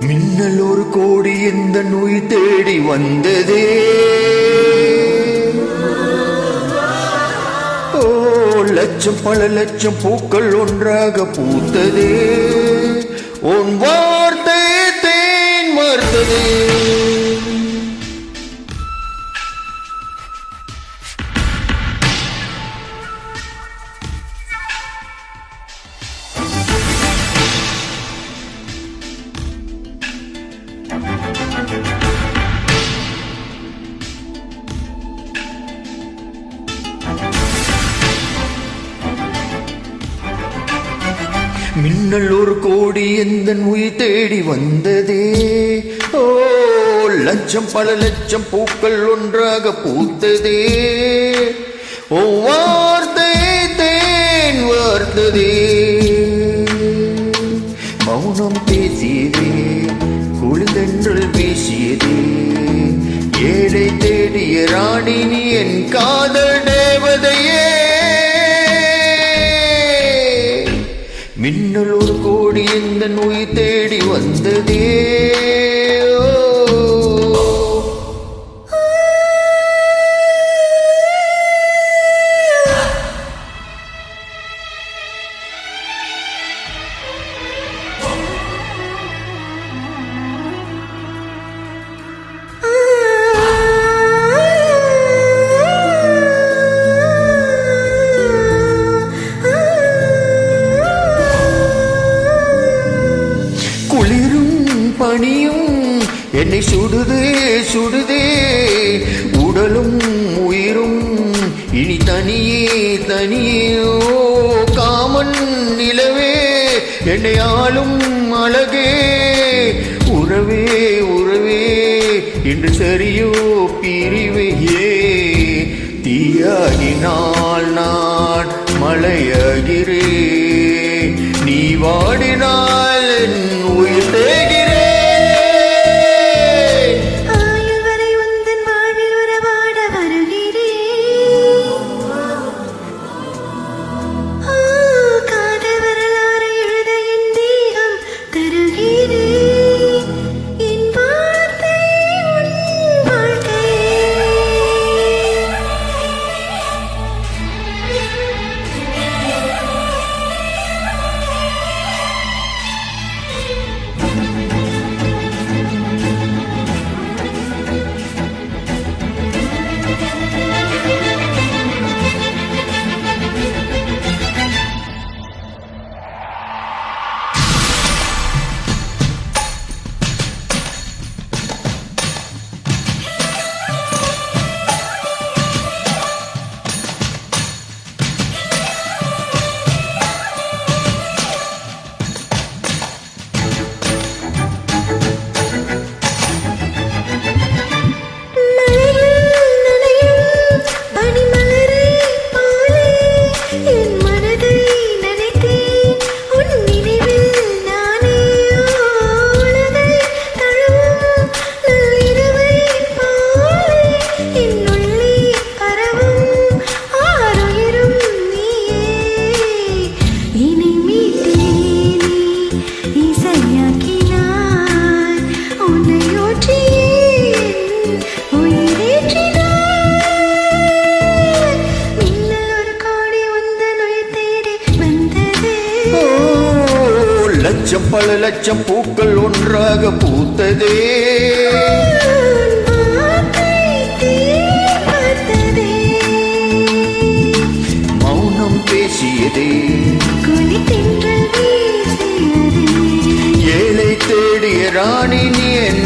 மின்னல் ஒரு கோடி இந்த நோய் தேடி வந்ததே. ஓ லட்சம் பல லட்சம் பூக்கள் ஒன்றாக பூத்ததே. உன் வார்த்தை தேன் வார்த்ததே. மின்னல் ஒரு கோடி எந்த உயிர் தேடி வந்ததே. ஓ லட்சம் பல லட்சம் பூக்கள் ஒன்றாக பூத்ததே. ஓ வார்த்தை தேன் வார்த்ததே. மௌனம் பேசியதே, குளிர்தென்றல் வீசியதே. ஏழை தேடிய ராணி நீ என் காதல் தேவதையே. மின்னல் ஒரு கோடி இந்த நோய் தேடி வந்ததே. பணியும் என்னை சுடுதே சுடுதே. உடலும் உயிரும் இனி தனியே தனியே. ஓ காமன் நிலவே என்னை ஆளும் அழகே. உறவே உறவே இன்று சரியோ பிரிவையே. தீயாகினால் நான் மலையாகிறேன். நீ வாடினால் என் உயிர் தேகிறேன். லட்சம் பல லட்சம் பூக்கள் ஒன்றாக பூத்ததே. மௌனம் பேசியதே, ஏழை தேடிய ராணி நீ என்